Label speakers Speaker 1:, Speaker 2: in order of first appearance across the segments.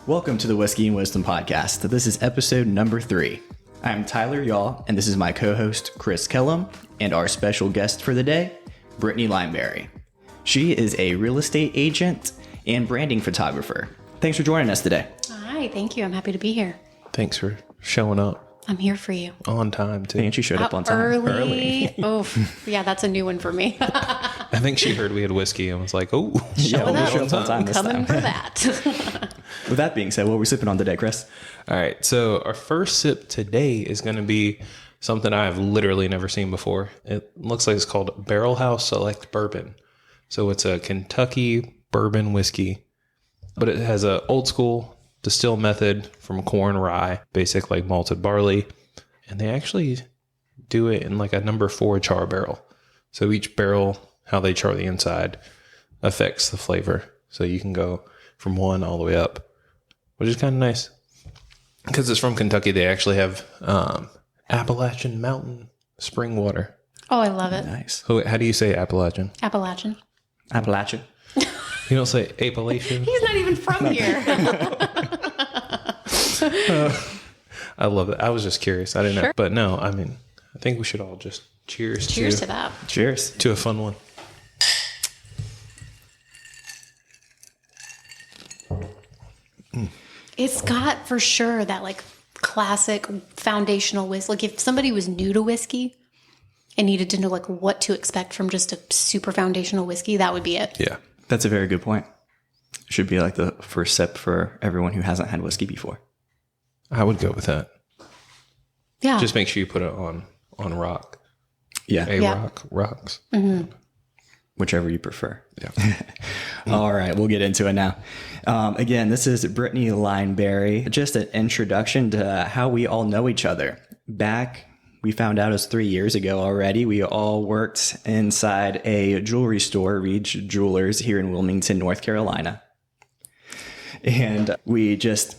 Speaker 1: Welcome to the Whiskey and Wisdom Podcast. This is episode number 3. I'm Tyler Yaw, and this is my co-host, Chris Kellum, and our special guest for the day, Brittany Lineberry. She is a real estate agent and branding photographer. Thanks for joining us today.
Speaker 2: Hi, thank you. I'm happy to be here.
Speaker 3: Thanks for showing up.
Speaker 2: I'm here for you.
Speaker 3: On time, too.
Speaker 1: And she showed up on time.
Speaker 2: Early. Oh, yeah, that's a new one for me.
Speaker 3: I think she heard we had whiskey and was like, oh,
Speaker 2: Showing up.
Speaker 1: on time this
Speaker 2: Coming
Speaker 1: time.
Speaker 2: for that.
Speaker 1: With that being said, what are we sipping on today, Chris?
Speaker 3: All right. So our first sip today is going to be something I've literally never seen before. It looks like it's called House Select Bourbon. So it's a Kentucky bourbon whiskey, but it has a old school distill method from corn, rye, basic like malted barley. And they actually do it in like a number 4 char barrel. So each barrel, how they char the inside affects the flavor. So you can go from 1 all the way up, which is kind of nice. Because it's from Kentucky, they actually have Appalachian Mountain Spring Water.
Speaker 2: Oh, I love it.
Speaker 1: Nice.
Speaker 3: How do you say Appalachian?
Speaker 2: Appalachian.
Speaker 1: Appalachia.
Speaker 3: You don't say Appalachian?
Speaker 2: He's not even from here.
Speaker 3: I love it. I was just curious. I didn't know.
Speaker 2: Sure.
Speaker 3: But no, I mean, I think we should all just cheers
Speaker 2: Cheers to that.
Speaker 1: Cheers.
Speaker 3: to a fun one.
Speaker 2: It's got for sure that like classic foundational whiskey. Like if somebody was new to whiskey and needed to know like what to expect from just a super foundational whiskey, that would be it.
Speaker 3: Yeah.
Speaker 1: That's a very good point. Should be like the first sip for everyone who hasn't had whiskey before.
Speaker 3: I would go with that.
Speaker 2: Yeah.
Speaker 3: Just make sure you put it on rock.
Speaker 1: Yeah.
Speaker 2: Yeah.
Speaker 3: Rocks.
Speaker 1: Whichever you prefer.
Speaker 3: Yeah.
Speaker 1: All right, we'll get into it now. Again, this is Brittany Lineberry. Just an introduction to how we all know each other. Back, we found out it was 3 years ago already. We all worked inside a jewelry store, Reach Jewelers, here in Wilmington, North Carolina. And we just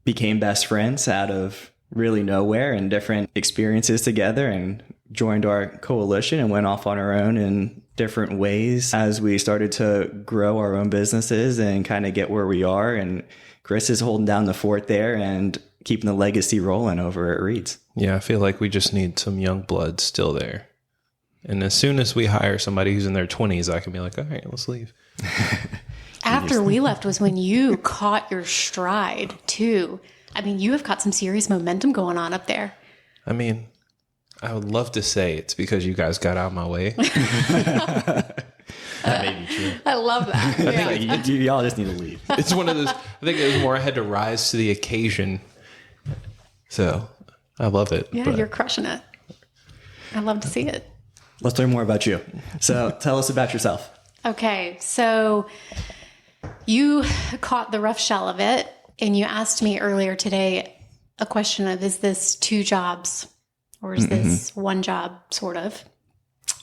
Speaker 1: became best friends out of really nowhere and different experiences together, and joined our coalition and went off on our own in different ways as we started to grow our own businesses and kind of get where we are. And Chris is holding down the fort there and keeping the legacy rolling over at Reed's.
Speaker 3: Yeah, I feel like we just need some young blood still there. And as soon as we hire somebody who's in their 20s, I can be like, all right, let's leave.
Speaker 2: After we left was when you caught your stride too. I mean, you have got some serious momentum going on up there.
Speaker 3: I mean, I would love to say it's because you guys got out of my way.
Speaker 1: That may be true.
Speaker 2: I love that. Yeah.
Speaker 1: Like, y'all just need to leave.
Speaker 3: It's one of those, I think it was more I had to rise to the occasion. So I love it.
Speaker 2: Yeah, you're crushing it. I love to see it.
Speaker 1: Let's learn more about you. So tell us about yourself.
Speaker 2: Okay, so you caught the rough shell of it, and you asked me earlier today a question of, is this 2 jobs or is this one job, sort of?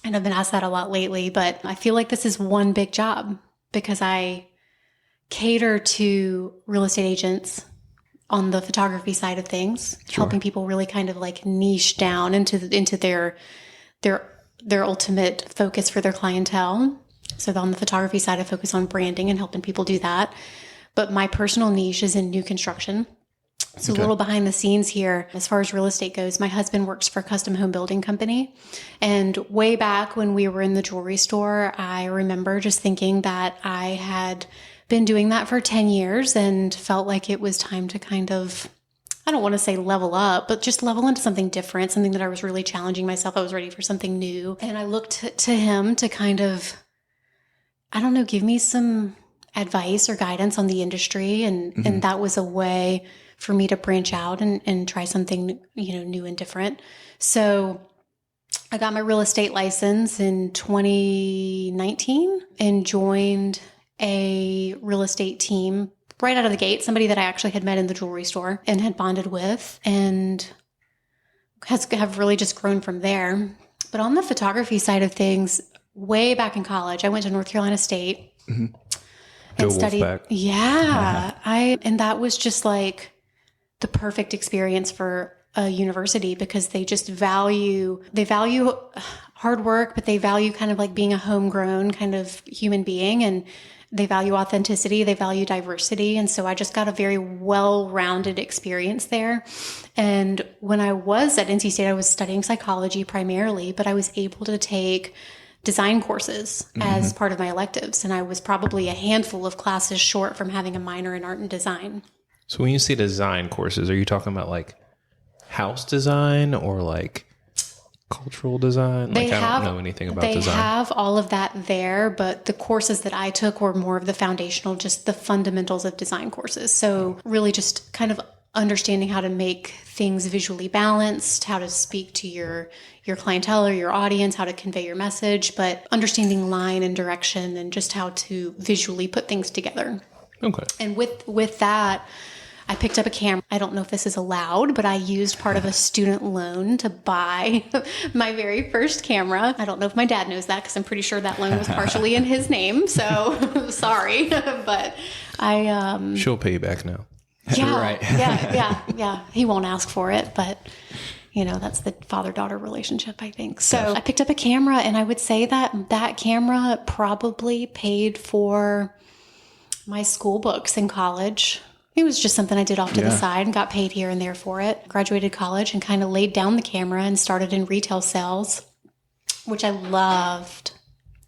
Speaker 2: And I've been asked that a lot lately, but I feel like this is one big job because I cater to real estate agents on the photography side of things, helping people really kind of like niche down into their ultimate focus for their clientele. So on the photography side, I focus on branding and helping people do that. But my personal niche is in new construction. So a little behind the scenes here, as far as real estate goes, my husband works for a custom home building company. And way back when we were in the jewelry store, I remember just thinking that I had been doing that for 10 years and felt like it was time to kind of, I don't want to say level up, but just level into something different, something that I was really challenging myself. I was ready for something new. And I looked to him to kind of, I don't know, give me some advice or guidance on the industry. And that was a way for me to branch out and try something, new and different. So I got my real estate license in 2019 and joined a real estate team right out of the gate, somebody that I actually had met in the jewelry store and had bonded with, and have really just grown from there. But on the photography side of things, way back in college, I went to North Carolina State and studied.
Speaker 3: Wolfpack.
Speaker 2: Yeah. And that was just like the perfect experience for a university because they just value hard work, but they value kind of like being a homegrown kind of human being. And They value authenticity. They value diversity. And so I just got a very well-rounded experience there. And when I was at NC State, I was studying psychology primarily, but I was able to take design courses as part of my electives. And I was probably a handful of classes short from having a minor in art and design.
Speaker 3: So when you say design courses, are you talking about like house design or like cultural design? I don't know anything about design. They have
Speaker 2: all of that there, but the courses that I took were more of the foundational, just the fundamentals of design courses. So really just kind of understanding how to make things visually balanced, how to speak to your clientele or your audience, how to convey your message, but understanding line and direction and just how to visually put things together.
Speaker 3: Okay.
Speaker 2: And with that, I picked up a camera. I don't know if this is allowed, but I used part of a student loan to buy my very first camera. I don't know if my dad knows that because I'm pretty sure that loan was partially in his name. So sorry, but
Speaker 3: she'll pay you back now.
Speaker 2: Yeah,
Speaker 1: Right.
Speaker 2: yeah. He won't ask for it, but that's the father-daughter relationship, I think. So I picked up a camera, and I would say that camera probably paid for my school books in college. It was just something I did off to the side and got paid here and there for it. Graduated college and kind of laid down the camera and started in retail sales, which I loved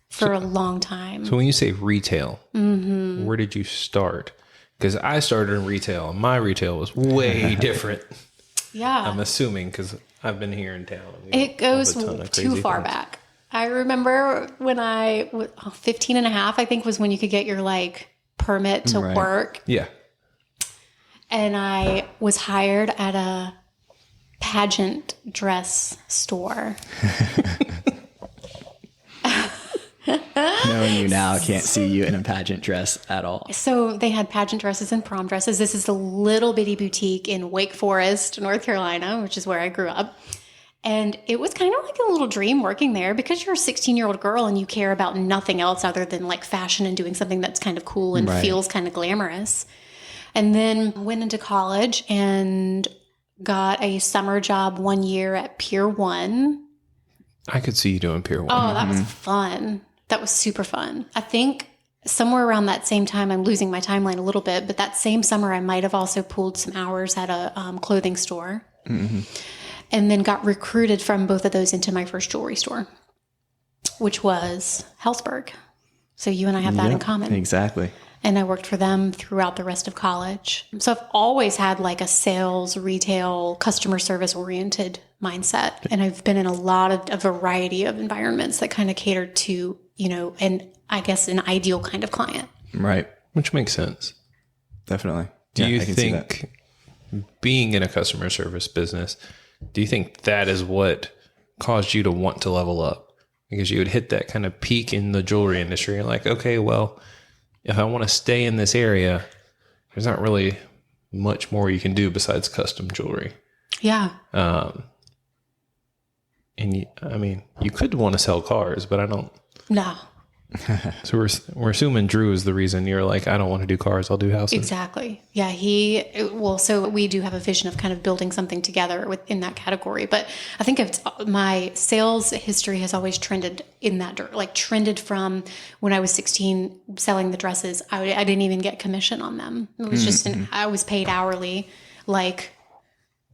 Speaker 2: for a long time.
Speaker 3: So when you say retail, where did you start? Because I started in retail, and my retail was way different.
Speaker 2: Yeah.
Speaker 3: I'm assuming because I've been here in town.
Speaker 2: It goes too far back. I remember when I was 15 and a half, I think was when you could get your permit to work.
Speaker 3: Yeah.
Speaker 2: And I was hired at a pageant dress store.
Speaker 1: Knowing you now, I can't see you in a pageant dress at all.
Speaker 2: So they had pageant dresses and prom dresses. This is a little bitty boutique in Wake Forest, North Carolina, which is where I grew up. And it was kind of like a little dream working there because you're a 16-year-old girl and you care about nothing else other than fashion and doing something that's kind of cool and feels kind of glamorous. And then went into college and got a summer job 1 year at Pier 1.
Speaker 3: I could see you doing Pier 1.
Speaker 2: Oh, that was fun. That was super fun. I think somewhere around that same time, I'm losing my timeline a little bit, but that same summer I might have also pulled some hours at a clothing store. And then got recruited from both of those into my first jewelry store, which was Hellsberg. So you and I have that in common.
Speaker 1: Exactly.
Speaker 2: And I worked for them throughout the rest of college. So I've always had a sales, retail, customer service oriented mindset. And I've been in a variety of environments that kind of cater to, and I guess an ideal kind of client.
Speaker 1: Right.
Speaker 3: Which makes sense.
Speaker 1: Definitely.
Speaker 3: Do you think being in a customer service business, do you think that is what caused you to want to level up? Because you would hit that kind of peak in the jewelry industry and okay, well, if I want to stay in this area, there's not really much more you can do besides custom jewelry.
Speaker 2: Yeah.
Speaker 3: And you could want to sell cars, but I don't.
Speaker 2: No.
Speaker 3: So we're assuming Drew is the reason you're I don't want to do cars, I'll do houses.
Speaker 2: Exactly. Yeah. So we do have a vision of kind of building something together within that category. But I think my sales history has always trended in that trended from when I was 16 selling the dresses. I didn't even get commission on them. It was just I was paid hourly,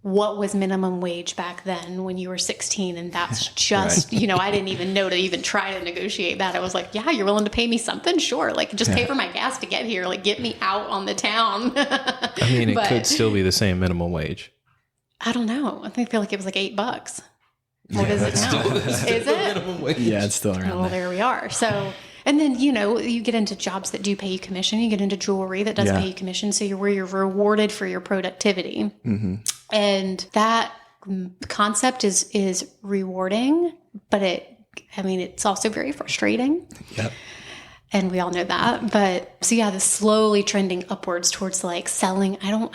Speaker 2: what was minimum wage back then when you were 16? And that's just, I didn't even know to even try to negotiate that. I was yeah, you're willing to pay me something? Sure. Just pay for my gas to get here. Get me out on the town.
Speaker 3: It could still be the same minimum wage.
Speaker 2: I don't know. I feel like it was $8. What is it now? Is it?
Speaker 3: Minimum wage.
Speaker 1: Yeah, it's still around
Speaker 2: Well, there we are. So, and then, you get into jobs that do pay you commission. You get into jewelry that does pay you commission. So you're rewarded for your productivity. And that concept is rewarding, but it's also very frustrating.
Speaker 1: Yep.
Speaker 2: And we all know that. But so the slowly trending upwards towards selling. I don't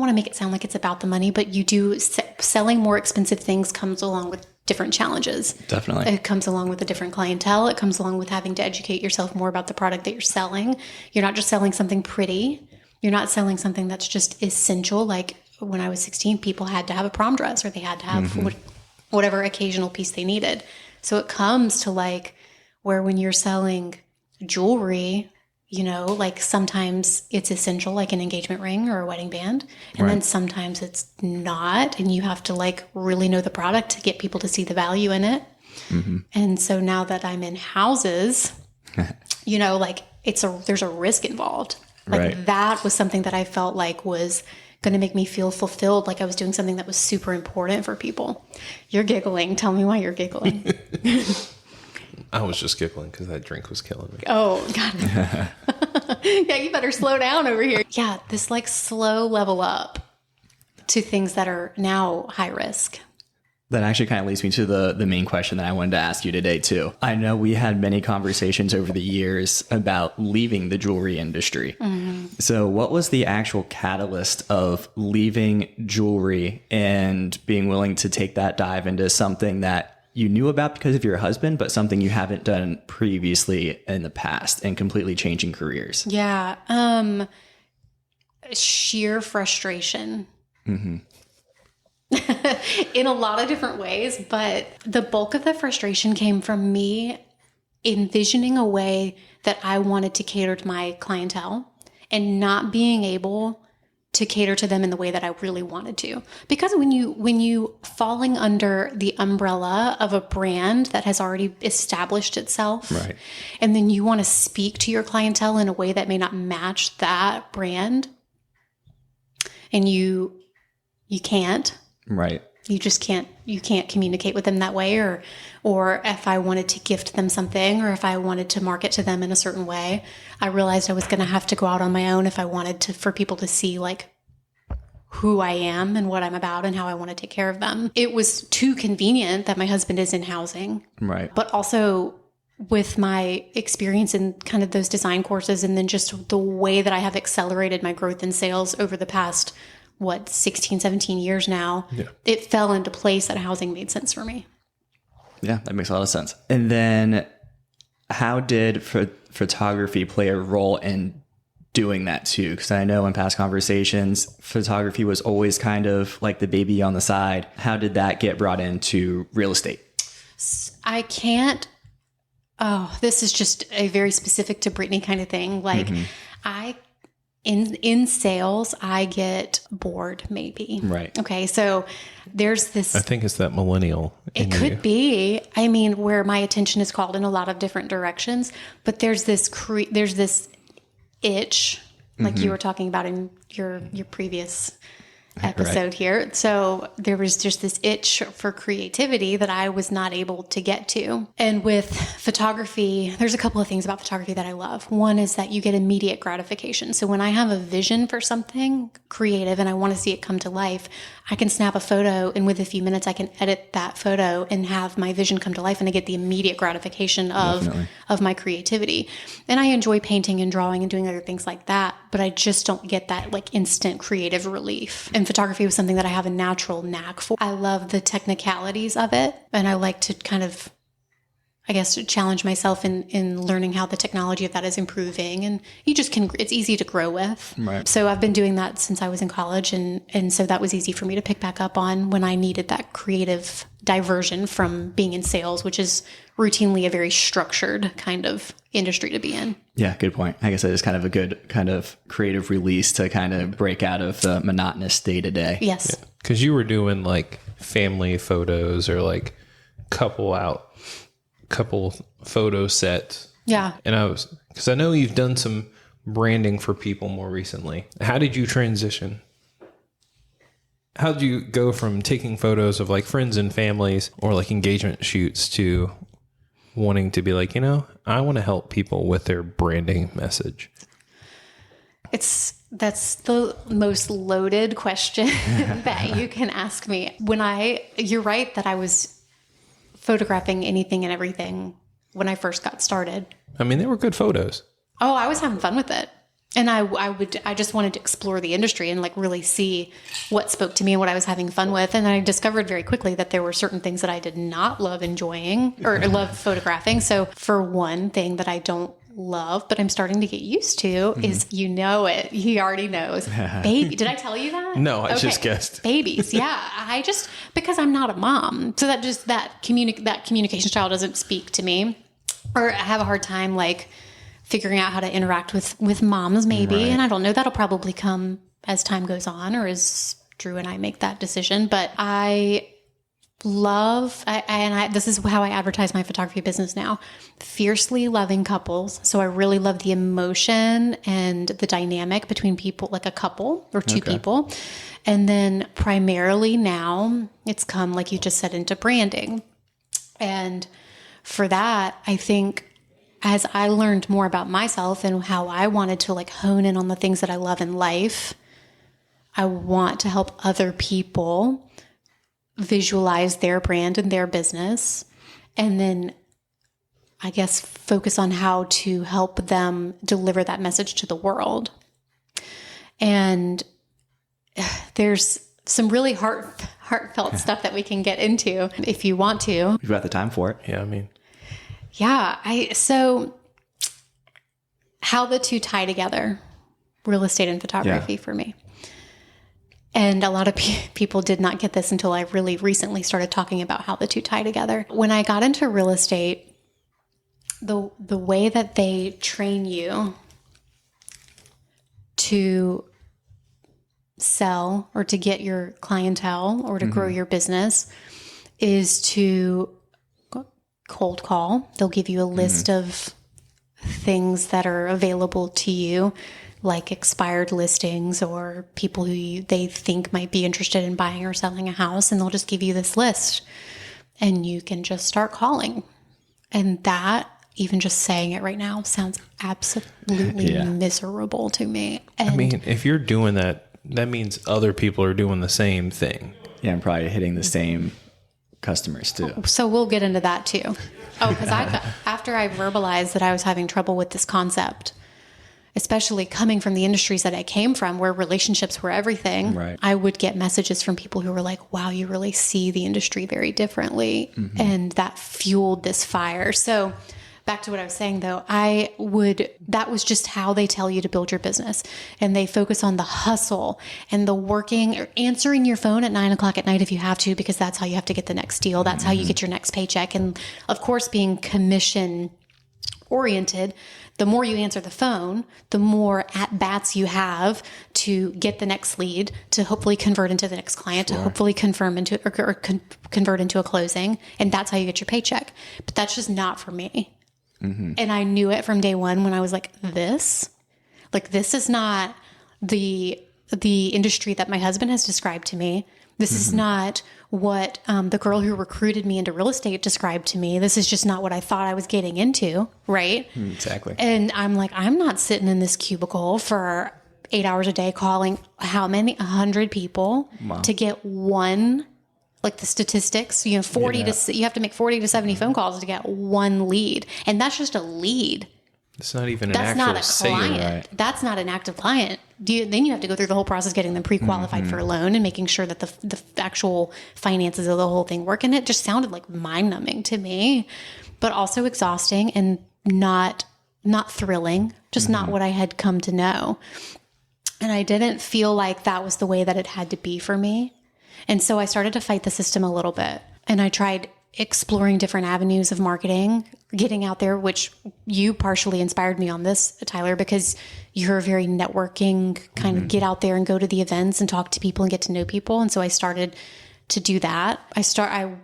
Speaker 2: want to make it sound like it's about the money, but you do selling more expensive things comes along with different challenges.
Speaker 1: Definitely.
Speaker 2: It comes along with a different clientele. It comes along with having to educate yourself more about the product that you're selling. You're not just selling something pretty. You're not selling something that's just essential. When I was 16, people had to have a prom dress or they had to have whatever occasional piece they needed. So it comes to where when you're selling jewelry, like sometimes it's essential, like an engagement ring or a wedding band. And then sometimes it's not. And you have to like really know the product to get people to see the value in it. Mm-hmm. And so now that I'm in houses, like there's a risk involved. Like that was something that I felt like was going to make me feel fulfilled. Like I was doing something that was super important for people. You're giggling. Tell me why you're giggling.
Speaker 3: I was just giggling because that drink was killing me.
Speaker 2: Oh, God. Yeah, you better slow down over here. Yeah, this like slow level up to things that are now high risk.
Speaker 1: That actually kind of leads me to the main question that I wanted to ask you today, too. I know we had many conversations over the years about leaving the jewelry industry. Mm-hmm. So what was the actual catalyst of leaving jewelry and being willing to take that dive into something that you knew about because of your husband, but something you haven't done previously in the past and completely changing careers?
Speaker 2: Yeah. Sheer frustration. Mm-hmm. In a lot of different ways, but the bulk of the frustration came from me envisioning a way that I wanted to cater to my clientele and not being able to cater to them in the way that I really wanted to. Because when you falling under the umbrella of a brand that has already established itself, right, and then you want to speak to your clientele in a way that may not match that brand, and you can't.
Speaker 1: Right.
Speaker 2: You just can't communicate with them that way, or if I wanted to gift them something, or if I wanted to market to them in a certain way, I realized I was going to have to go out on my own if I wanted for people to see like who I am and what I'm about and how I want to take care of them. It was too convenient that my husband is in housing. Right. But also with my experience in kind of those design courses, and then just the way that I have accelerated my growth in sales over the past 16, 17 years now, it fell into place that housing made sense for me.
Speaker 1: Yeah, that makes a lot of sense. And then how did photography play a role in doing that too? Because I know in past conversations, photography was always kind of like the baby on the side. How did that get brought into real estate?
Speaker 2: I can't, this is just a very specific to Brittany kind of thing. Like In sales, I get bored, maybe. Right. Okay. So there's this.
Speaker 3: I think it's that millennial.
Speaker 2: It could be. I mean, where my attention is called in a lot of different directions, but there's this itch, like you were talking about in your previous episode here. So there was just this itch for creativity that I was not able to get to. And with photography, there's a couple of things about photography that I love. One is that you get immediate gratification. So when I have a vision for something creative and I want to see it come to life, I can snap a photo, and with a few minutes I can edit that photo and have my vision come to life, and I get the immediate gratification of my creativity. And I enjoy painting and drawing and doing other things like that, but I just don't get that like instant creative relief. And photography was something that I have a natural knack for. I love the technicalities of it, and I like to kind of, I guess, challenge myself in learning how the technology of that is improving. And it's easy to grow with. Right. So I've been doing that since I was in college. And so that was easy for me to pick back up on when I needed that creative diversion from being in sales, which is routinely a very structured kind of industry to be in. Yeah, good point. I guess that is kind of a good kind of creative release to kind of break out of the monotonous day to day. Yes.
Speaker 3: Because you were doing like family photos or like couple photo sets. Yeah. And because I know you've done some branding for people more recently. How did you transition? How did you go from taking photos of like friends and families or like engagement shoots to wanting to be like, I want to help people with their branding message?
Speaker 2: That's the most loaded question that you can ask me. You're right that I was photographing anything and everything when I first got started.
Speaker 3: I mean, they were good photos.
Speaker 2: Oh, I was having fun with it. And I just wanted to explore the industry and like really see what spoke to me and what I was having fun with. And I discovered very quickly that there were certain things that I did not love enjoying or love photographing. So for one thing that I don't love, but I'm starting to get used to is, it. He already knows. Baby. Did I tell you that?
Speaker 3: No, I just guessed.
Speaker 2: Babies. Yeah. Because I'm not a mom. So that communication style doesn't speak to me, or I have a hard time like figuring out how to interact with moms maybe.
Speaker 1: Right.
Speaker 2: And I don't know, that'll probably come as time goes on or as Drew and I make that decision. But I love, this is how I advertise my photography business now, fiercely loving couples. So I really love the emotion and the dynamic between people, like a couple or two people. And then primarily now it's come, like you just said, into branding. And for that, I think as I learned more about myself and how I wanted to like hone in on the things that I love in life, I want to help other people visualize their brand and their business, and then I guess focus on how to help them deliver that message to the world. And there's some really heartfelt stuff that we can get into if you want to.
Speaker 1: We've got the time for it.
Speaker 3: Yeah, I mean,
Speaker 2: so how the two tie together, real estate and photography for me. And a lot of people did not get this until I really recently started talking about how the two tie together. When I got into real estate, the way that they train you to sell or to get your clientele or to grow your business is to cold call. They'll give you a list of things that are available to you, like expired listings or people who they think might be interested in buying or selling a house. And they'll just give you this list and you can just start calling. And that, even just saying it right now, sounds absolutely miserable to me. And
Speaker 3: I mean, if you're doing that, that means other people are doing the same thing.
Speaker 1: Yeah, I'm probably hitting the same customers too.
Speaker 2: so we'll get into that too. Oh, because after I verbalized that I was having trouble with this concept, especially coming from the industries that I came from where relationships were everything,
Speaker 1: right.
Speaker 2: I would get messages from people who were like, wow, you really see the industry very differently. And that fueled this fire. So back to what I was saying though, that was just how they tell you to build your business. And they focus on the hustle and the working or answering your phone at 9:00 at night if you have to, because that's how you have to get the next deal. That's how you get your next paycheck. And of course, being commission oriented, the more you answer the phone, the more at bats you have to get the next lead, to hopefully convert into the next client, to hopefully convert into a closing. And that's how you get your paycheck. But that's just not for me. And I knew it from day one when I was like, this is not the industry that my husband has described to me. This is not what the girl who recruited me into real estate described to me. This is just not what I thought I was getting into, right?
Speaker 1: Exactly.
Speaker 2: And I'm like, I'm not sitting in this cubicle for 8 hours a day calling how many? 100 people to get one, like the statistics, you have to make 40 to 70 phone calls to get one lead. And that's just a lead.
Speaker 3: It's not even
Speaker 2: That's
Speaker 3: an
Speaker 2: not
Speaker 3: actual
Speaker 2: a
Speaker 3: sale.
Speaker 2: client.
Speaker 1: Right.
Speaker 2: That's not an active client. Then you have to go through the whole process getting them pre-qualified for a loan and making sure that the actual finances of the whole thing work. And it just sounded like mind-numbing to me, but also exhausting and not thrilling, just not what I had come to know. And I didn't feel like that was the way that it had to be for me. And so I started to fight the system a little bit. And I tried exploring different avenues of marketing, getting out there, which you partially inspired me on this, Tyler, because you're a very networking kind of get out there and go to the events and talk to people and get to know people. And so I started to do that. I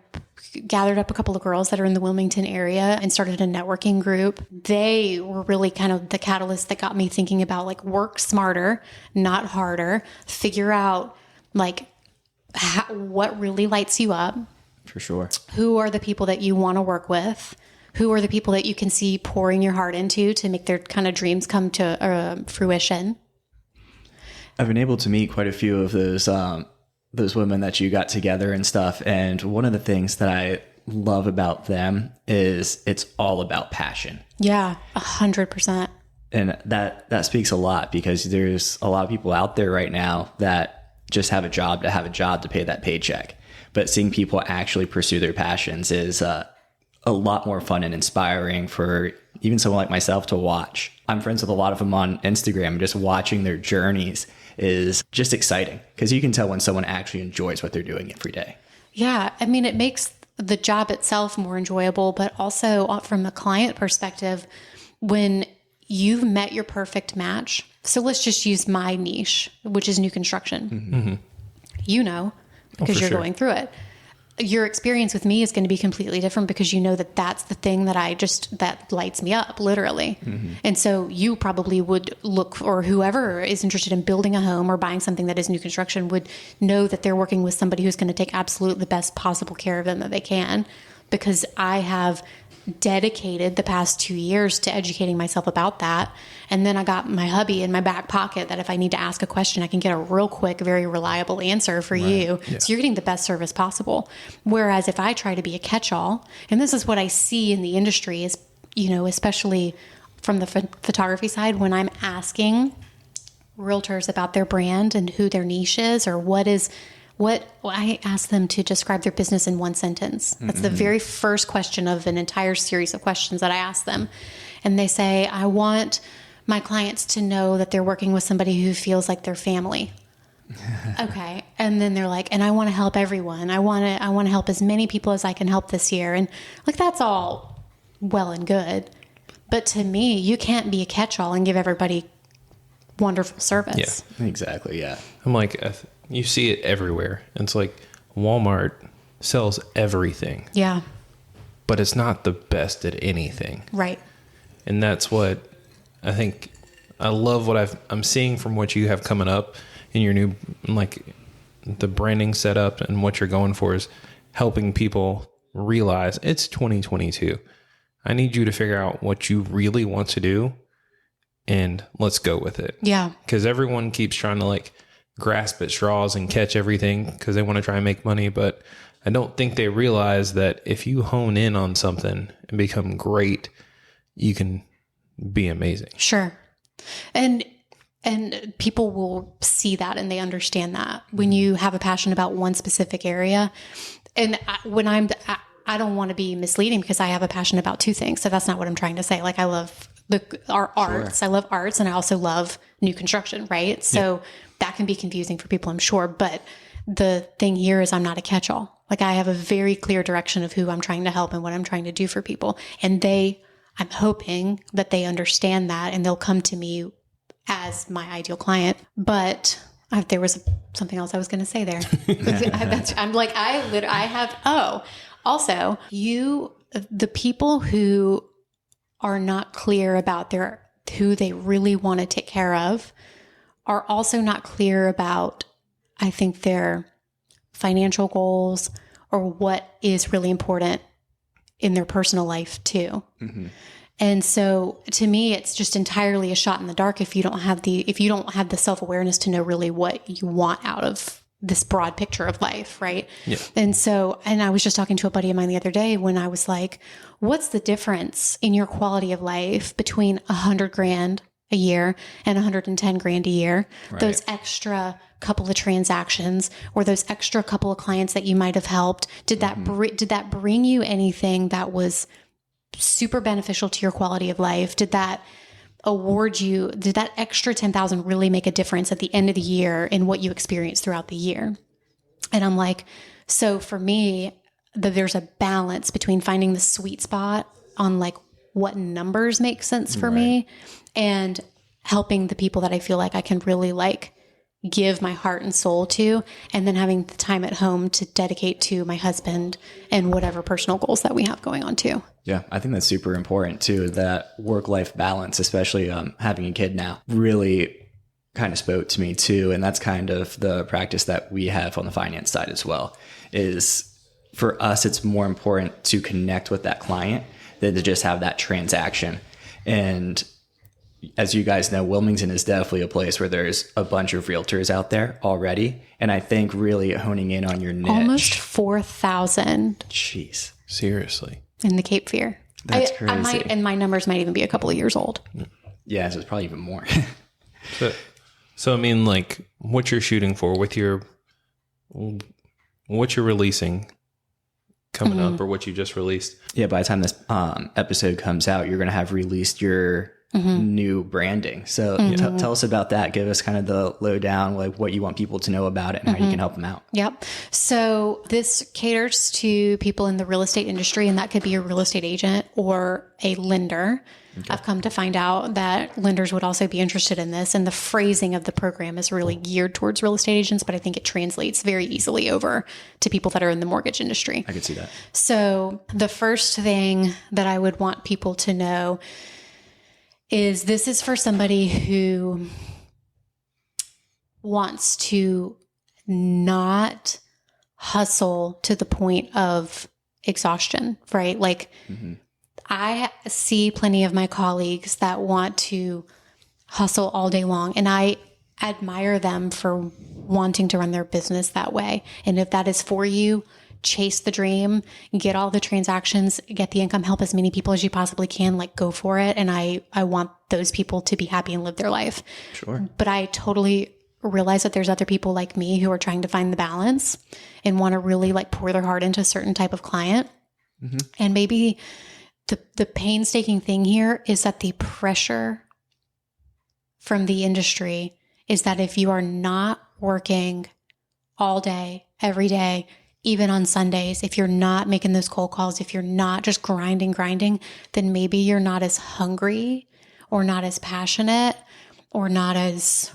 Speaker 2: gathered up a couple of girls that are in the Wilmington area and started a networking group. They were really kind of the catalyst that got me thinking about like work smarter, not harder, figure out like what really lights you up.
Speaker 1: For sure.
Speaker 2: Who are the people that you want to work with? Who are the people that you can see pouring your heart into to make their kind of dreams come to fruition?
Speaker 1: I've been able to meet quite a few of those women that you got together and stuff. And one of the things that I love about them is it's all about passion.
Speaker 2: Yeah, 100%.
Speaker 1: And that speaks a lot, because there's a lot of people out there right now that just have a job to pay that paycheck. But seeing people actually pursue their passions is a lot more fun and inspiring for even someone like myself to watch. I'm friends with a lot of them on Instagram. Just watching their journeys is just exciting, because you can tell when someone actually enjoys what they're doing every day.
Speaker 2: Yeah. I mean, it makes the job itself more enjoyable, but also from a client perspective, when you've met your perfect match. So let's just use my niche, which is new construction. You know, because you're going through it. Your experience with me is going to be completely different because you know that that's the thing that that lights me up, literally. And so you probably would look, or whoever is interested in building a home or buying something that is new construction would know that they're working with somebody who's going to take absolutely the best possible care of them that they can, because I have dedicated the past 2 years to educating myself about that. And then I got my hubby in my back pocket that if I need to ask a question, I can get a real quick, very reliable answer for you. Yeah. So you're getting the best service possible. Whereas if I try to be a catch-all, and this is what I see in the industry is, you know, especially from the photography side, when I'm asking realtors about their brand and who their niche is or what I ask them to describe their business in one sentence. That's the very first question of an entire series of questions that I ask them. And they say, I want my clients to know that they're working with somebody who feels like their family. Okay. And then they're like, and I want to help everyone. I want to help as many people as I can help this year. And like, that's all well and good. But to me, you can't be a catch-all and give everybody wonderful service.
Speaker 1: Yeah, exactly. Yeah.
Speaker 3: I'm like, you see it everywhere. It's like Walmart sells everything.
Speaker 2: Yeah.
Speaker 3: But it's not the best at anything.
Speaker 2: Right.
Speaker 3: And that's what I think. I love what I'm seeing from what you have coming up in your new, like the branding setup, and what you're going for is helping people realize it's 2022. I need you to figure out what you really want to do and let's go with it.
Speaker 2: Yeah.
Speaker 3: Because everyone keeps trying to like grasp at straws and catch everything because they want to try and make money. But I don't think they realize that if you hone in on something and become great, you can be amazing.
Speaker 2: Sure. And people will see that and they understand that when you have a passion about one specific area. And I don't want to be misleading because I have a passion about two things. So that's not what I'm trying to say. Like I love our arts. Sure. I love arts and I also love new construction. Right. So that can be confusing for people, I'm sure. But the thing here is I'm not a catch-all. Like I have a very clear direction of who I'm trying to help and what I'm trying to do for people. And I'm hoping that they understand that and they'll come to me as my ideal client. But there was something else I was going to say there. Also, the people who are not clear about who they really want to take care of are also not clear about, I think, their financial goals or what is really important in their personal life too. Mm-hmm. And so to me, it's just entirely a shot in the dark if you don't have the self-awareness to know really what you want out of this broad picture of life. Right. Yeah. And I was just talking to a buddy of mine the other day when I was like, what's the difference in your quality of life between $100,000 a year and $110,000 a year? Right. Those extra couple of transactions or those extra couple of clients that you might have helped. Did that bring you anything that was super beneficial to your quality of life? Did that extra 10,000 really make a difference at the end of the year in what you experienced throughout the year? And I'm like, so for me, there's a balance between finding the sweet spot on like what numbers make sense for me and helping the people that I feel like I can really like give my heart and soul to, and then having the time at home to dedicate to my husband and whatever personal goals that we have going on too.
Speaker 1: Yeah, I think that's super important too, that work-life balance, especially having a kid now, really kind of spoke to me too. And that's kind of the practice that we have on the finance side as well, is for us, it's more important to connect with that client than to just have that transaction. And as you guys know, Wilmington is definitely a place where there's a bunch of realtors out there already. And I think really honing in on your niche.
Speaker 2: Almost 4,000.
Speaker 1: Jeez.
Speaker 3: Seriously.
Speaker 2: In the Cape Fear.
Speaker 1: That's crazy.
Speaker 2: And my numbers might even be a couple of years old.
Speaker 1: Yeah, so it's probably even more.
Speaker 3: So I mean, like what you're shooting for with what you're releasing coming up or what you just released.
Speaker 1: Yeah, by the time this episode comes out, you're going to have released your new branding. So tell us about that. Give us kind of the lowdown, like what you want people to know about it and how you can help them out.
Speaker 2: Yep. So this caters to people in the real estate industry, and that could be a real estate agent or a lender. Okay. I've come to find out that lenders would also be interested in this, and the phrasing of the program is really geared towards real estate agents, but I think it translates very easily over to people that are in the mortgage industry.
Speaker 1: I could see that.
Speaker 2: So the first thing that I would want people to know is this is for somebody who wants to not hustle to the point of exhaustion, right? Like I see plenty of my colleagues that want to hustle all day long, and I admire them for wanting to run their business that way. And if that is for you, chase the dream, get all the transactions, get the income, help as many people as you possibly can, like go for it. And I want those people to be happy and live their life.
Speaker 1: Sure.
Speaker 2: But I totally realize that there's other people like me who are trying to find the balance and want to really like pour their heart into a certain type of client. And maybe the painstaking thing here is that the pressure from the industry is that if you are not working all day, every day, even on Sundays, if you're not making those cold calls, if you're not just grinding, then maybe you're not as hungry or not as passionate or not as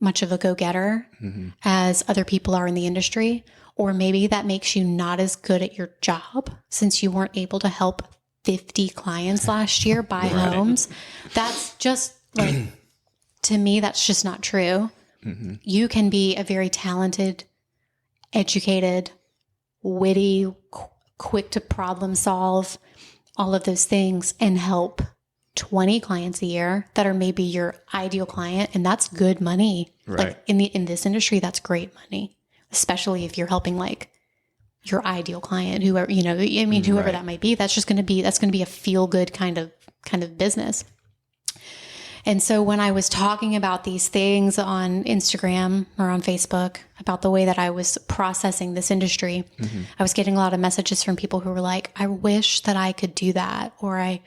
Speaker 2: much of a go-getter as other people are in the industry. Or maybe that makes you not as good at your job since you weren't able to help 50 clients last year buy homes. That's just like, to me, that's just not true. You can be a very talented, educated, witty, quick to problem solve, all of those things, and help 20 clients a year that are maybe your ideal client. And that's good money.
Speaker 1: Right.
Speaker 2: Like in this industry, that's great money, especially if you're helping like your ideal client, whoever, whoever that might be. That's going to be a feel good kind of business. And so when I was talking about these things on Instagram or on Facebook about the way that I was processing this industry, I was getting a lot of messages from people who were like, I wish that I could do that, or I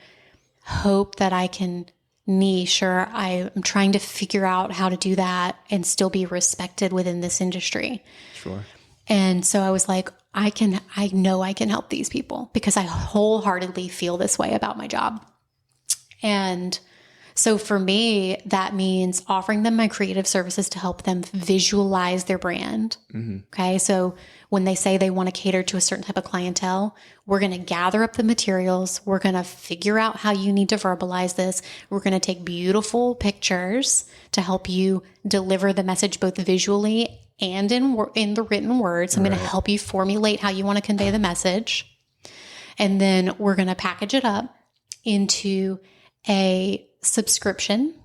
Speaker 2: hope that I can niche, or I'm trying to figure out how to do that and still be respected within this industry.
Speaker 1: Sure.
Speaker 2: And so I was like, I know I can help these people because I wholeheartedly feel this way about my job. And so for me, that means offering them my creative services to help them visualize their brand. Okay. So when they say they want to cater to a certain type of clientele, we're going to gather up the materials. We're going to figure out how you need to verbalize this. We're going to take beautiful pictures to help you deliver the message both visually and in the written words. I'm going to help you formulate how you want to convey the message. And then we're going to package it up into a subscription.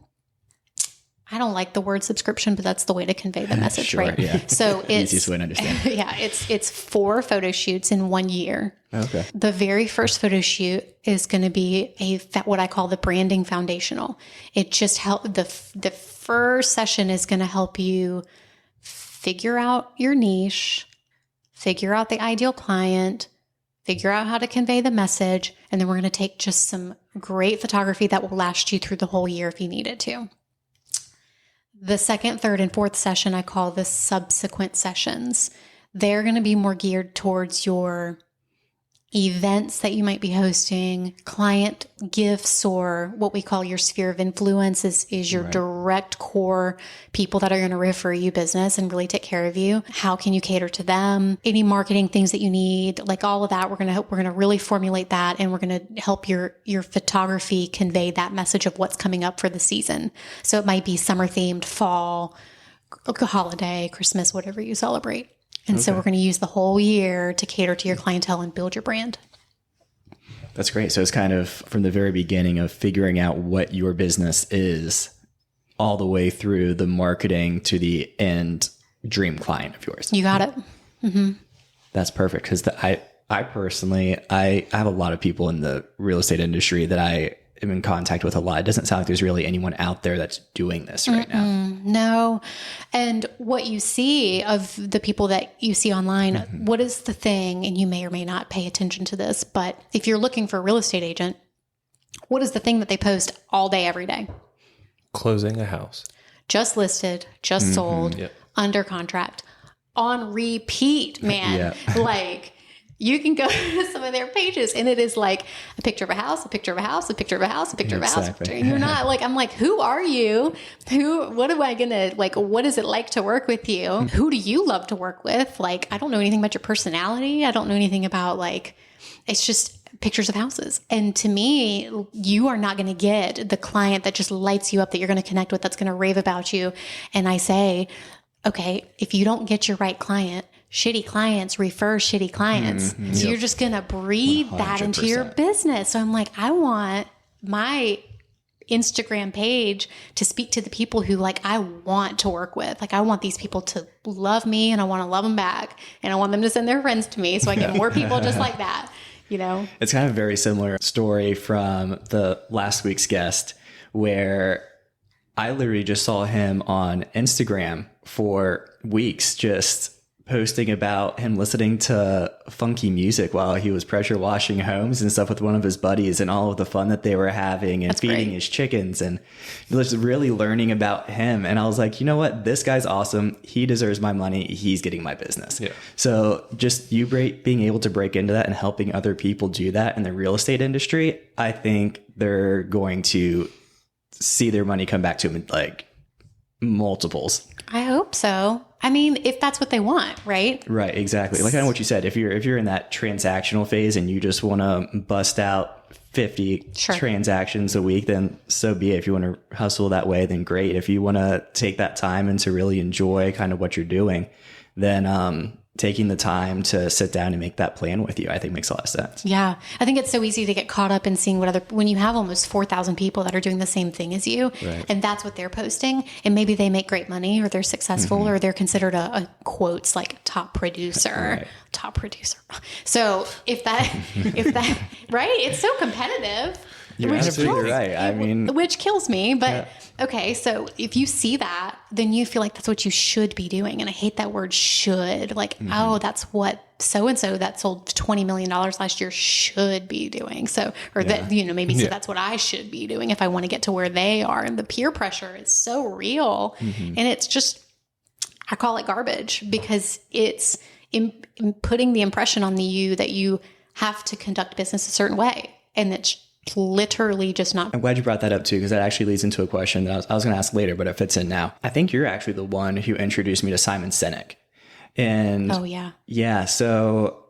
Speaker 2: I don't like the word subscription, but that's the way to convey the message,
Speaker 1: Sure,
Speaker 2: right?
Speaker 1: Yeah.
Speaker 2: So it's
Speaker 1: easiest way to understand.
Speaker 2: Yeah, it's 4 photo shoots in 1 year.
Speaker 1: Okay.
Speaker 2: The very first photo shoot is going to be what I call the branding foundational. It just the first session is going to help you figure out your niche, figure out the ideal client, figure out how to convey the message, and then we're going to take just some great photography that will last you through the whole year if you need it to. The second, third, and fourth session I call the subsequent sessions. They're going to be more geared towards your events that you might be hosting, client gifts, or what we call your sphere of influence is your direct core people that are going to refer you business and really take care of you. How can you cater to them? Any marketing things that you need, like all of that, we're going to really formulate that, and we're going to help your photography convey that message of what's coming up for the season. So it might be summer themed, fall, holiday, Christmas, whatever you celebrate. And so we're going to use the whole year to cater to your clientele and build your brand.
Speaker 1: That's great. So it's kind of from the very beginning of figuring out what your business is all the way through the marketing to the end dream client of yours.
Speaker 2: You got it. Mm-hmm.
Speaker 1: That's perfect. Because I personally, I have a lot of people in the real estate industry that I am in contact with a lot. It doesn't sound like there's really anyone out there that's doing this right now.
Speaker 2: No. And what you see of the people that you see online, what is the thing, and you may or may not pay attention to this, but if you're looking for a real estate agent, What is the thing that they post all day, every day?
Speaker 3: Closing a house.
Speaker 2: Just listed, just sold, under contract, on repeat, man. Like, you can go to some of their pages and it is like a picture of a house, a picture of a house, a picture of a house, a picture of a house. And you're not like, I'm like, who are you? What am I going to, like, what is it like to work with you? Who do you love to work with? Like, I don't know anything about your personality. I don't know anything about, like, it's just pictures of houses. And to me, you are not going to get the client that just lights you up, that you're going to connect with, that's going to rave about you. And I say, okay, if you don't get your right client, shitty clients refer shitty clients. So you're just going to breed 100%. That into your business. So I'm like, I want my Instagram page to speak to the people who, like, I want to work with. Like, I want these people to love me and I want to love them back. And I want them to send their friends to me so I get more people just like that. You know,
Speaker 1: it's kind of a very similar story from the last week's guest, where I literally just saw him on Instagram for weeks, just posting about him listening to funky music while he was pressure washing homes and stuff with one of his buddies, and all of the fun that they were having and feeding his chickens, and just really learning about him. And I was like, you know what? This guy's awesome. He deserves my money. He's getting my business. Yeah. So just being able to break into that and helping other people do that in the real estate industry, I think they're going to see their money come back to them in, like, multiples.
Speaker 2: I hope so. I mean, if that's what they want, right?
Speaker 1: Right, exactly. Like, kind of what you said, if you're in that transactional phase and you just want to bust out 50 transactions a week, then so be it. If you want to hustle that way, then great. If you want to take that time and to really enjoy kind of what you're doing, then taking the time to sit down and make that plan with you, I think makes a lot of sense.
Speaker 2: Yeah. I think it's so easy to get caught up in seeing when you have almost 4,000 people that are doing the same thing as you, and that's what they're posting, and maybe they make great money or they're successful or they're considered a quotes like top producer. So if that, right, it's so competitive.
Speaker 1: You're absolutely right. I mean,
Speaker 2: which kills me, but okay. So if you see that, then you feel like that's what you should be doing. And I hate that word should, like, oh, that's what so-and-so that sold $20 million last year should be doing. So, or that, you know, maybe so that's what I should be doing if I want to get to where they are. And the peer pressure is so real. And it's just, I call it garbage, because it's putting the impression on you that you have to conduct business a certain way. And it's literally just not.
Speaker 1: I'm glad you brought that up too, because that actually leads into a question that I was going to ask later, but it fits in now. I think you're actually the one who introduced me to Simon Sinek. And yeah. So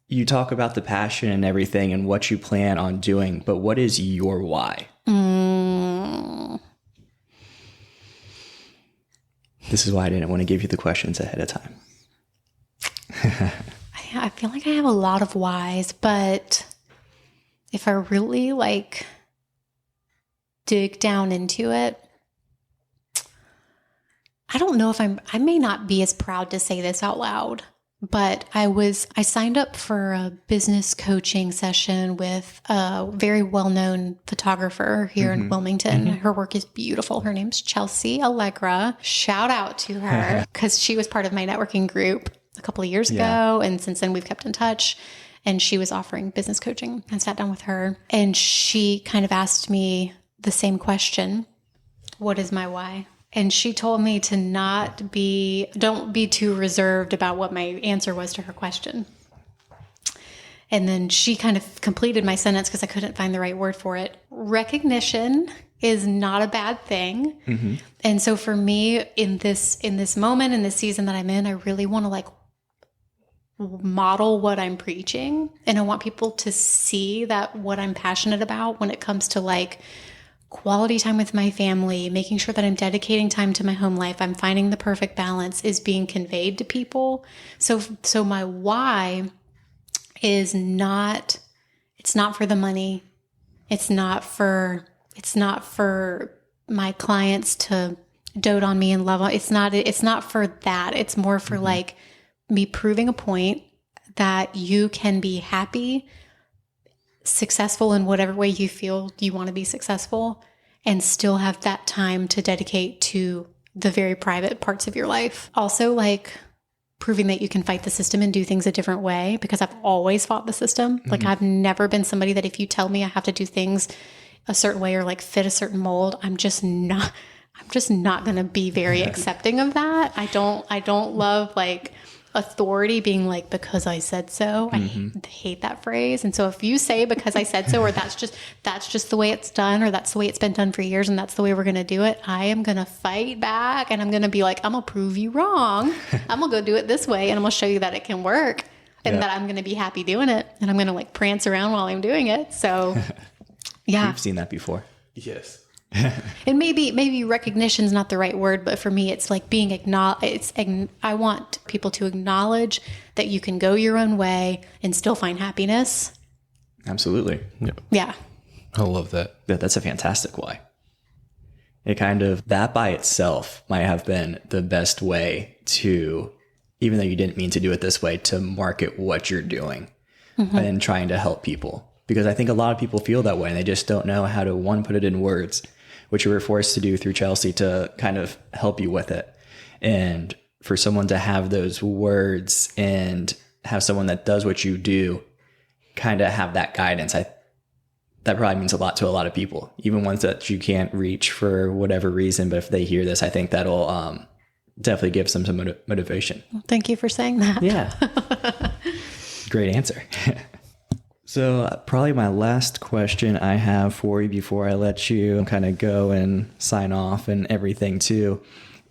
Speaker 1: you talk about the passion and everything and what you plan on doing, but what is your why? This is why I didn't want to give you the questions ahead of time.
Speaker 2: I feel like I have a lot of whys, but if I really dig down into it, I don't know if I may not be as proud to say this out loud, but I signed up for a business coaching session with a very well-known photographer here in Wilmington. Her work is beautiful. Her name's Chelsea Allegra. Shout out to her, because she was part of my networking group a couple of years ago. And since then we've kept in touch. And she was offering business coaching. I sat down with her and she kind of asked me the same question. What is my why? And she told me to don't be too reserved about what my answer was to her question. And then she kind of completed my sentence because I couldn't find the right word for it. Recognition is not a bad thing. And so for me in this moment, in this season that I'm in, I really want to model what I'm preaching. And I want people to see that what I'm passionate about when it comes to quality time with my family, making sure that I'm dedicating time to my home life, I'm finding the perfect balance, is being conveyed to people. So my why is not, it's not for the money. It's not for my clients to dote on me and love on. It's not for that. It's more for me proving a point that you can be happy, successful in whatever way you feel you want to be successful, and still have that time to dedicate to the very private parts of your life. Also, proving that you can fight the system and do things a different way, because I've always fought the system. I've never been somebody that if you tell me I have to do things a certain way or like fit a certain mold, I'm just not going to be very accepting of that. I don't love like authority being like, because I said so. I hate that phrase. And so if you say because I said so, or that's just the way it's done, or that's the way it's been done for years, and that's the way we're going to do it, I am going to fight back, and I'm going to be like, I'm going to prove you wrong. I'm going to go do it this way, and I'm going to show you that it can work, and that I'm going to be happy doing it, and I'm going to like prance around while I'm doing it. So yeah.
Speaker 1: We've seen that before.
Speaker 3: Yes.
Speaker 2: And maybe recognition is not the right word, but for me, it's like being acknowledged. I want people to acknowledge that you can go your own way and still find happiness.
Speaker 1: Absolutely.
Speaker 2: Yeah.
Speaker 3: I love that.
Speaker 1: That's a fantastic why. It kind of, that by itself might have been the best way to, even though you didn't mean to do it this way, to market what you're doing and trying to help people. Because I think a lot of people feel that way and they just don't know how to, one, put it in words, which you were forced to do through Chelsea to kind of help you with it. And for someone to have those words and have someone that does what you do kind of have that guidance, that probably means a lot to a lot of people, even ones that you can't reach for whatever reason. But if they hear this, I think that'll definitely give them some motivation.
Speaker 2: Well, thank you for saying that.
Speaker 1: Yeah. Great answer. So probably my last question I have for you before I let you kind of go and sign off and everything too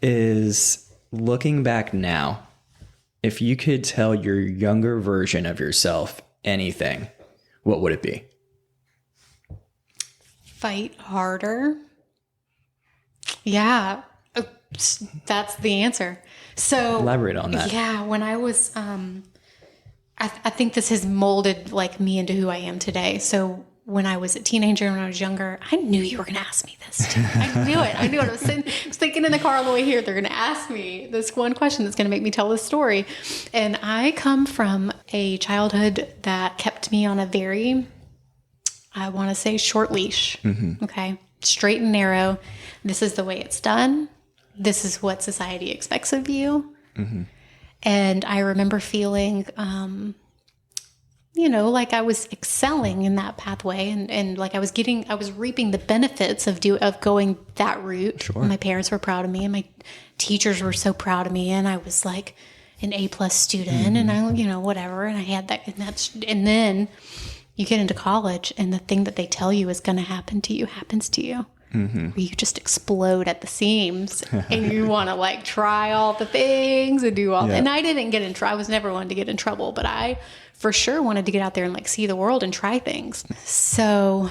Speaker 1: is, looking back now, if you could tell your younger version of yourself anything, what would it be?
Speaker 2: Fight harder. Yeah, that's the answer. So
Speaker 1: Elaborate on that.
Speaker 2: Yeah, when I was, I think this has molded like me into who I am today. So when I was a teenager and when I was younger, I knew you were going to ask me this. I knew it. I was thinking in the car on the way here, they're going to ask me this one question that's going to make me tell this story. And I come from a childhood that kept me on a very, I want to say, short leash. Okay. Straight and narrow. This is the way it's done. This is what society expects of you. And I remember feeling, like I was excelling in that pathway, and like I was reaping the benefits of going that route.
Speaker 1: Sure.
Speaker 2: My parents were proud of me, and my teachers were so proud of me, and I was like an A+ student, and I, whatever, and I had that, and then you get into college, and the thing that they tell you is going to happen to you happens to you. Where you just explode at the seams and you want to like try all the things and do all and I didn't get in trouble. I was never one to get in trouble, but I for sure wanted to get out there and like see the world and try things. So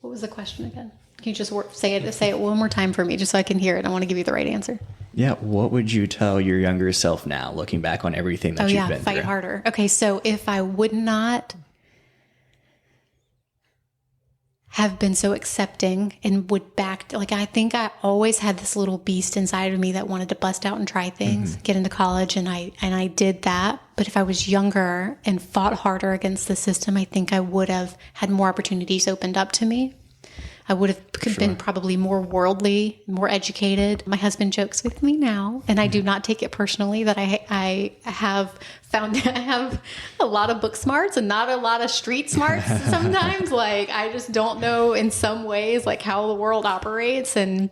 Speaker 2: what was the question again? Can you just say it one more time for me just so I can hear it? I want to give you the right answer.
Speaker 1: Yeah. What would you tell your younger self now, looking back on everything that you've been through?
Speaker 2: Fight harder. Okay. So if I would not have been so accepting and would I think I always had this little beast inside of me that wanted to bust out and try things, get into college. And I did that. But if I was younger and fought harder against the system, I think I would have had more opportunities opened up to me. I would have been probably more worldly, more educated. My husband jokes with me now, and I do not take it personally that I have found I have a lot of book smarts and not a lot of street smarts sometimes. Like, I just don't know in some ways, like, how the world operates. And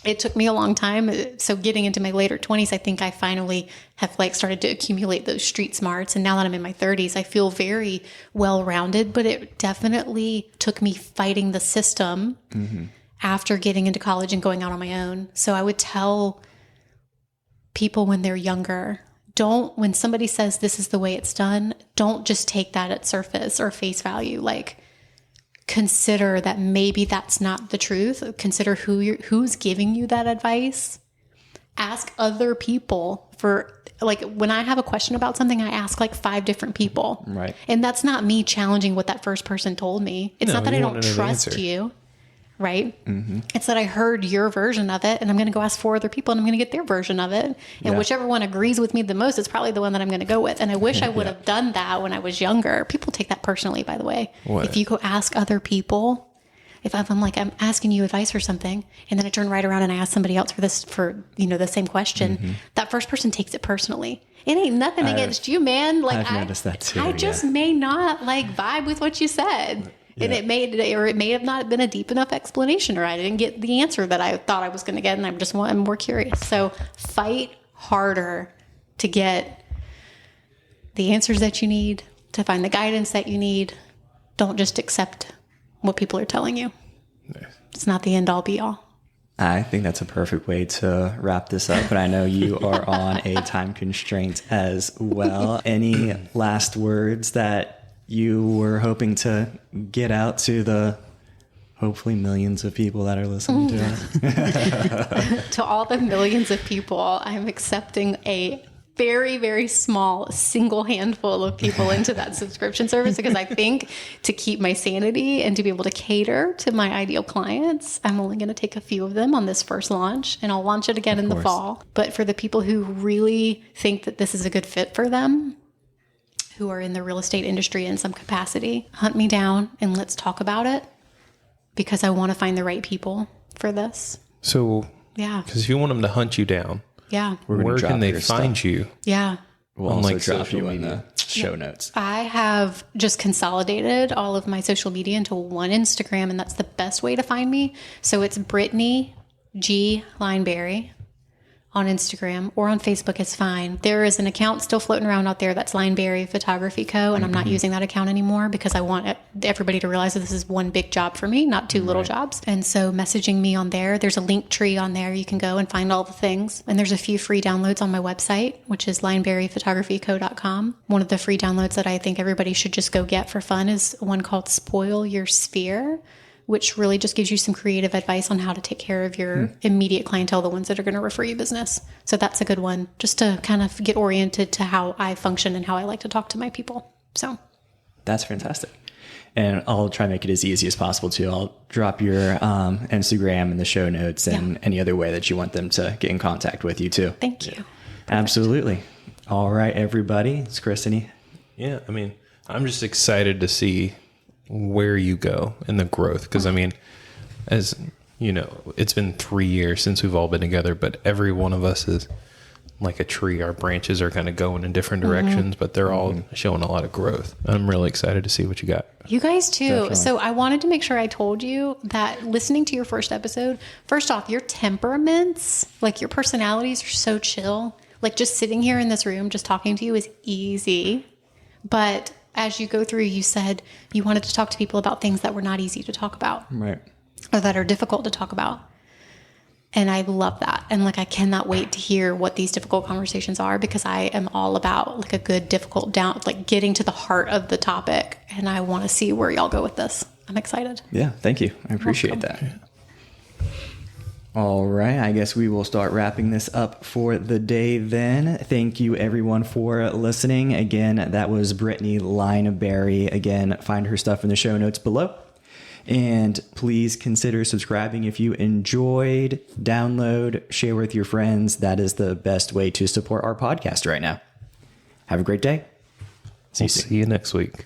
Speaker 2: it took me a long time. So getting into my later 20s, I think I finally have like started to accumulate those street smarts. And now that I'm in my 30s, I feel very well-rounded, but it definitely took me fighting the system after getting into college and going out on my own. So I would tell people when they're younger, when somebody says this is the way it's done, don't just take that at surface or face value. Like, consider that maybe that's not the truth. Consider who's giving you that advice. Ask other people for, like, when I have a question about something, I ask like 5 different people.
Speaker 1: Right.
Speaker 2: And that's not me challenging what that first person told me. It's not that I don't trust you. Right? It's that I heard your version of it, and I'm going to go ask 4 other people, and I'm going to get their version of it. And whichever one agrees with me the most is probably the one that I'm going to go with. And I wish I would have done that when I was younger. People take that personally, by the way.
Speaker 3: What?
Speaker 2: If you go ask other people, if I'm like, I'm asking you advice for something, and then I turn right around and I ask somebody else for the same question, that that first person takes it personally. It ain't nothing against you, man. Like
Speaker 1: I've noticed that too.
Speaker 2: I just may not like vibe with what you said. Yeah. And it may have not been a deep enough explanation, or I didn't get the answer that I thought I was going to get, and I'm more curious. So fight harder to get the answers that you need, to find the guidance that you need. Don't just accept what people are telling you. Nice. It's not the end all be all.
Speaker 1: I think that's a perfect way to wrap this up, but I know you are on a time constraint as well. Any last words that you were hoping to get out to the hopefully millions of people that are listening to us?
Speaker 2: To all the millions of people, I'm accepting a very, very small single handful of people into that subscription service, because I think to keep my sanity and to be able to cater to my ideal clients, I'm only going to take a few of them on this first launch, and I'll launch it again in the fall. But for the people who really think that this is a good fit for them, who are in the real estate industry in some capacity, hunt me down and let's talk about it, because I want to find the right people for this.
Speaker 3: So,
Speaker 2: yeah,
Speaker 3: because if you want them to hunt you down,
Speaker 2: yeah,
Speaker 3: where can they find you?
Speaker 2: Yeah.
Speaker 1: We'll also drop you in the show notes.
Speaker 2: I have just consolidated all of my social media into one Instagram, and that's the best way to find me. So it's Brittany G. Lineberry on Instagram, or on Facebook is fine. There is an account still floating around out there that's Lineberry Photography Co., and I'm not using that account anymore because I want everybody to realize that this is one big job for me, not two little jobs. And so messaging me on there, there's a link tree on there. You can go and find all the things. And there's a few free downloads on my website, which is lineberryphotographyco.com. One of the free downloads that I think everybody should just go get for fun is one called Spoil Your Sphere, which really just gives you some creative advice on how to take care of your immediate clientele, the ones that are going to refer you business. So that's a good one, just to kind of get oriented to how I function and how I like to talk to my people. So
Speaker 1: that's fantastic. And I'll try to make it as easy as possible too. I'll drop your Instagram in the show notes, and any other way that you want them to get in contact with you too.
Speaker 2: Thank you.
Speaker 1: Absolutely. All right, everybody. It's Christine.
Speaker 3: Yeah, I mean, I'm just excited to see where you go and the growth. Because I mean, as you know, it's been 3 years since we've all been together, but every one of us is like a tree. Our branches are kind of going in different directions, but they're all showing a lot of growth. I'm really excited to see what you got.
Speaker 2: You guys too.
Speaker 1: Definitely.
Speaker 2: So I wanted to make sure I told you that listening to your first episode, first off, your temperaments, like your personalities are so chill. Like just sitting here in this room, just talking to you is easy. But as you go through, you said you wanted to talk to people about things that were not easy to talk about.
Speaker 1: Right.
Speaker 2: Or that are difficult to talk about. And I love that. And like, I cannot wait to hear what these difficult conversations are, because I am all about like a good, difficult like getting to the heart of the topic. And I want to see where y'all go with this. I'm excited.
Speaker 1: Yeah. Thank you. I appreciate that. All right. I guess we will start wrapping this up for the day then. Thank you everyone for listening. Again, that was Brittany Lineberry. Again, find her stuff in the show notes below. And please consider subscribing if you enjoyed. Download, share with your friends. That is the best way to support our podcast right now. Have a great day.
Speaker 3: See you next week.